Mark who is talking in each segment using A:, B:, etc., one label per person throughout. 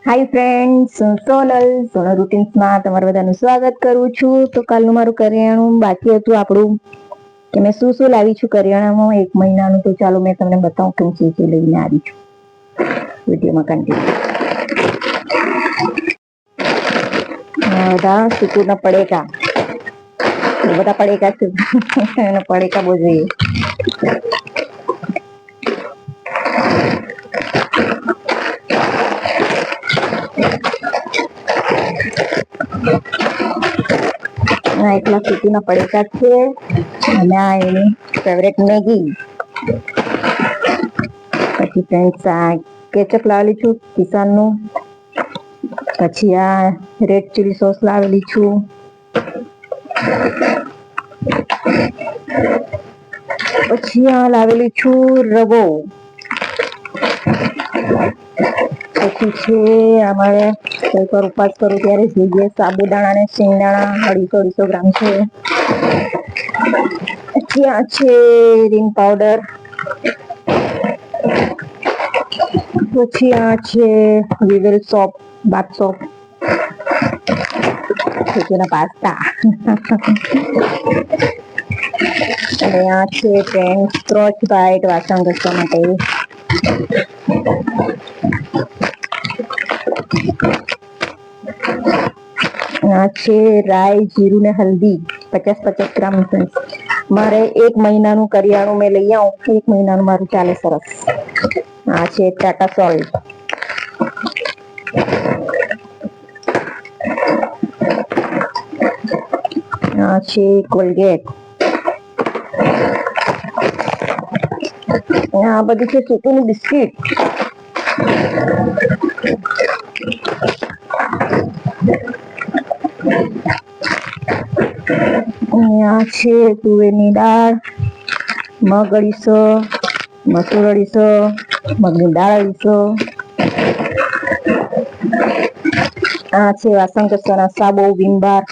A: Hi friends, હું સોનલ રૂટીન્સમાં તમારું બધાનું સ્વાગત કરું છું. તો કાલનું મારું કરિયાણું બાકી હતું આપણું કે મેં શું શું લાવી છું કરિયાણામાં 1 મહિનાનું. તો ચાલો મેં તમને બતાવું કે હું શું શું લઈને આવી છું. વિડીયોમાં કન્ટિન્યુ. બધા સુકુના પડેકા, બધા પડેકા પડેકા બહુ જોઈએ. એટલા સુકીના પડેકા છે અને આ એની ફેવરેટ મેગી. પછી ફ્રેન્ડ્સ આ કેચઅપ લાવેલી છું કિસાનનું. પછી આ રેડ ચીલી સોસ લાવેલી છું. પછી આ લાવેલી છું રવો. પછી છે અમારે કોઈ પર ઉપવાસ કરું ત્યારે જોઈએ સાબુદાણા અને શિંગદાણા 250 ગ્રામ છે. પછી આ છે રીંગ પાવડર. પછી આ છે વિવેલ સોપ, બાથ સોપ. પછી પાસ્તા અને આ છે ફ્રેન્ડ સ્ક્રોચ બ્રાઇટ વાસણ ઘસવા માટે. આ છે રાઈ, જીરું ને હલ્દી 50-50 ગ્રામ. મારે 1 મહિનાનું કરિયાણું મેં લઈ આવું. 1 મહિનાનું મારું ચાલે સરસ. આ છે ટાટા સોલ્ટ. આ છે કોલગેટ. આ બધું છે સુતુનું બિસ્કિટ. આ છે તુવેરની દાળ, મગ 250, મસૂર 250, મગની દાળ 250. આ છે વાસણ ઘસવાના સાબુ, વિમ બાર.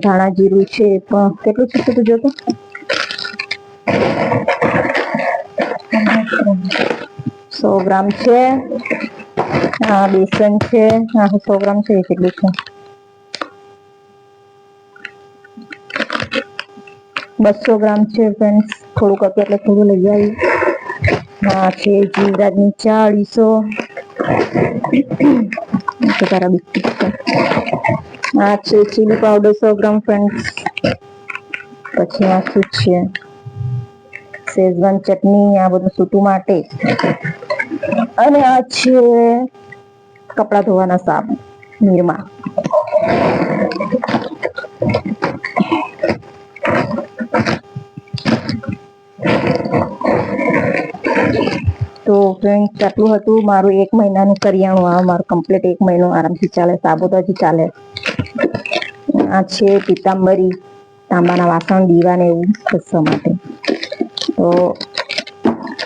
A: ધાણા જીરું છે પણ કેટલું છે તું જોતો. 100 ગ્રામ છે. આ બેસન છે. 100 ગ્રામ છે. કેટલું છે? 200 ગ્રામ છે ફ્રેન્ડ્સ. થોડુંક હતું એટલે થોડું લઈ આવી. આ છે જીરાની ચા 250. તારા બિસ્કિટ છે. આ છે ચીલી પાવડર 100 ગ્રામ ફ્રેન્ડ્સ. પછી આ શું છે? શેઝવાન ચટણી. આ બધું સૂતું માટે. અને આ છે કપડા ધોવાના સાબુ નિરમા. તો ફ્રેન્ડ્સ આટલું હતું મારું 1 મહિનાનું કરિયાણું. આ મારું કમ્પ્લીટ 1 મહિનો આરામથી ચાલે. સાબુ તો હજી ચાલે. આ છે પિતાંબરી, તાંબાના વાસણ, દીવા ને એવું ઘસવા માટે. તો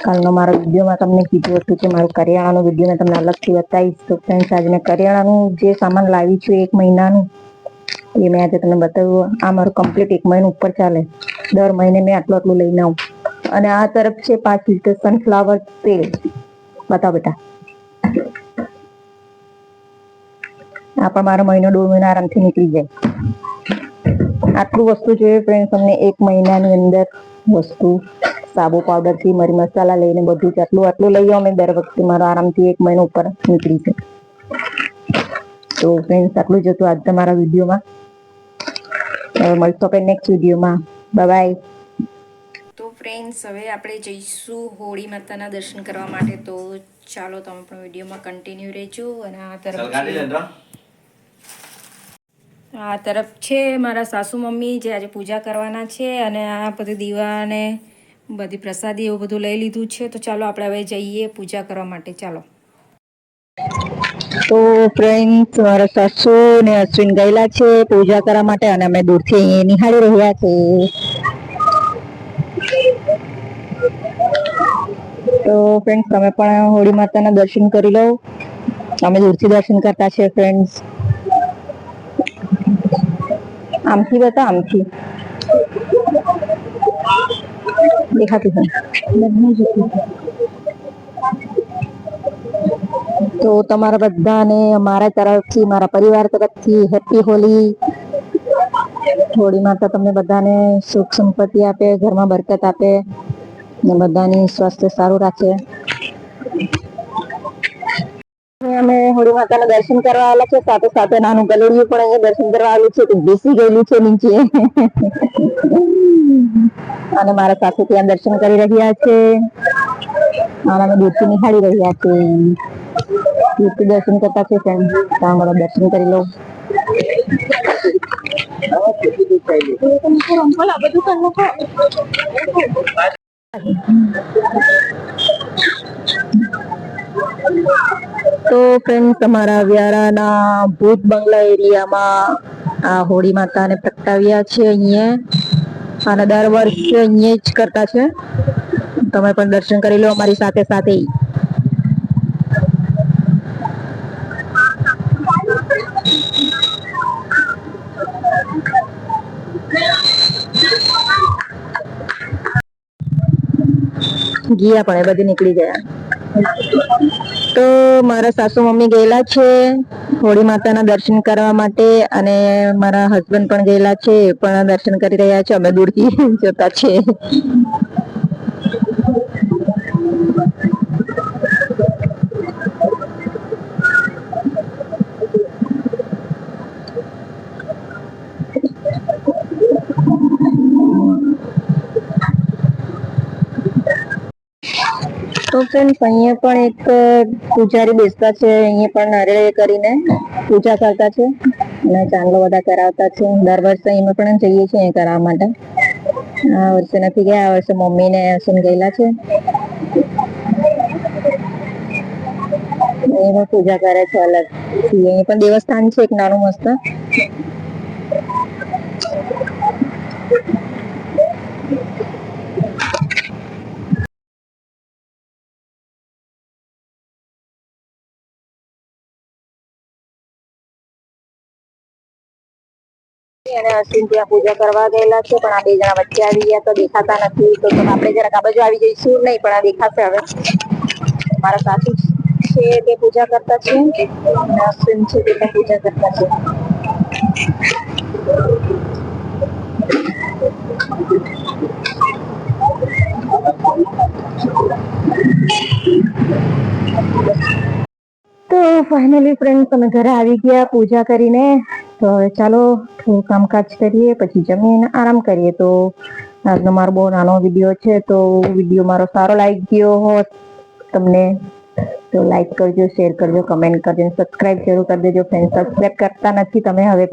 A: કાલનો મારા વિડીયોમાં તમને કીધું હતું કે મારું કરિયાણાનો વિડીયો મેં તમને અલગથી બતાવીશ. તો ફ્રેન્ડ્સ આજે મેં કરિયાણાનું જે સામાન લાવી છું 1 મહિનાનું એ મેં આજે તમને બતાવ્યું. આ મારું કમ્પ્લીટ 1 મહિનો ઉપર ચાલે. દર મહિને મેં આટલું લઈને આવું. અને આ તરફ છે 5 લીટર સનફ્લાવર તેલ. બતાવો બેટા. આ પણ મારો મહિનો 1.5 મહિના આરામથી નીકળી જાય. આટલું વસ્તુ જોઈએ ફ્રેન્ડ્સ અમને 1 મહિનાની અંદર વસ્તુ. સાબુ પાવડર થી મરી મસાલા લઈને બધું જ આટલું લઈ આવો. મેં દર વખતે મારો આરામથી 1 મહિનો ઉપર નીકળી જાય. તો ફ્રેન્ડ્સ આટલું જ હતું આજ તમારા વિડીયોમાં. હવે મળતો કઈ નેક્સ્ટ વિડીયોમાં. બાય. તો ફ્રેન્ડ્સ હવે આપણે જઈશું હોળી માતાના દર્શન કરવા માટે. તો ચાલો તમે પણ વિડીયોમાં કન્ટિન્યુ રહેજો. અને આ તરફ છે મારા સાસુ મમ્મી જે આજે પૂજા કરવાના છે. અને આ બધી દીવા ને બધી પ્રસાદી એવું બધું લઈ લીધું છે. તો ચાલો આપણે હવે જઈએ પૂજા કરવા માટે. ચાલો. તો ફ્રેન્ડ્સ મારા સાસુ ને અશ્વિન ગયેલા છે પૂજા કરવા માટે અને અમે દૂરથી અહીંયા નિહાળી રહ્યા છે. તો ફ્રેન્ડ્સ તમે પણ હોળી માતાના દર્શન કરી લો. અમે દૂરથી દર્શન કરતા છે ફ્રેન્ડ્સ. આમથી બતા આમથી દેખાતું છે. તો તમારા બધાને અમારા તરફથી, મારા પરિવાર તરફથી હેપી હોલી. હોળી માતા તમને બધાને સુખ સંપત્તિ આપે, ઘરમાં બરકત આપે ને બધાની સ્વાસ્થ્ય સારું રાખે. અમે હોળી માતાના દર્શન કરવા આવેલા છે, સાથે સાથે નાનું ગલુડિયું પણ અહીંયા દર્શન કરવા આવેલું છે, બેસી ગયેલું છે નીચે. અને મારા સાસુ ત્યાં દર્શન કરી રહ્યા છે અને અમે દૂરથી નિહાળી રહ્યા છે. દૂરથી દર્શન કરતા છે ફ્રેન્ડ, દર્શન કરી લો. તો ફ્રેન્ડ, તમારા વ્યારાના ભૂત બંગલા એરિયામાં આ હોળી માતાને પ્રગટાવ્યા છે અહીંયા, અને દર વર્ષે અહીંયા જ કરતા છે. તમે પણ દર્શન કરી લો અમારી સાથે સાથે. ગયા પણ એ બધી નીકળી ગયા. તો મારા સાસુ મમ્મી ગયેલા છે હોળી માતાના દર્શન કરવા માટે, અને મારા હસબન્ડ પણ ગયેલા છે, પણ દર્શન કરી રહ્યા છે. અમે દૂરથી જોતા છે. તો ફ્રેન્ડ્સ, અહીંયા પણ એક પૂજારી બેસતા છે. અહીંયા પણ નારિયેળ કરીને પૂજા કરતા છે અને ચાંદલો બધા કરાવતા છે. દર વર્ષે અમે પણ જઈએ છીએ કરાવવા માટે. આ વર્ષે નથી ગયા, આ વર્ષે મમ્મી ને હસન ગયેલા છે. એમાં પૂજા કરે છે અલગ. અહીં પણ દેવસ્થાન છે એક નાનું મસ્ત. અને અશ્વિન ત્યાં પૂજા કરવા ગયેલા છે, પણ આ બે જણા વચ્ચે આવી ગયા તો દેખાતા નથી. તો આપણે જરાક આ બાજુ આવી જઈશું. નહીં, પણ આ દેખાશે હવે. મારા સાસુ છે તે પૂજા કરતા છે, અને અશ્વિન છે તે પણ પૂજા કરતા છે. તો ફાઇનલી ફ્રેન્ડ, તમે ઘરે આવી ગયા પૂજા કરીને. તો હવે ચાલો થોડું કામકાજ કરીએ, પછી જમીને આરામ કરીએ. તો આજનો મારો બહુ નાનો વિડીયો છે. તો વિડીયો મારો સારો લાગી ગયો હોત તમને તો લાઈક કરજો, શેર કરજો, કમેન્ટ કરજો, સબસ્ક્રાઇબ જરૂર કરી દેજો ફ્રેન્ડ. સબસ્ક્રાઇબ કરતા નથી તમે હવે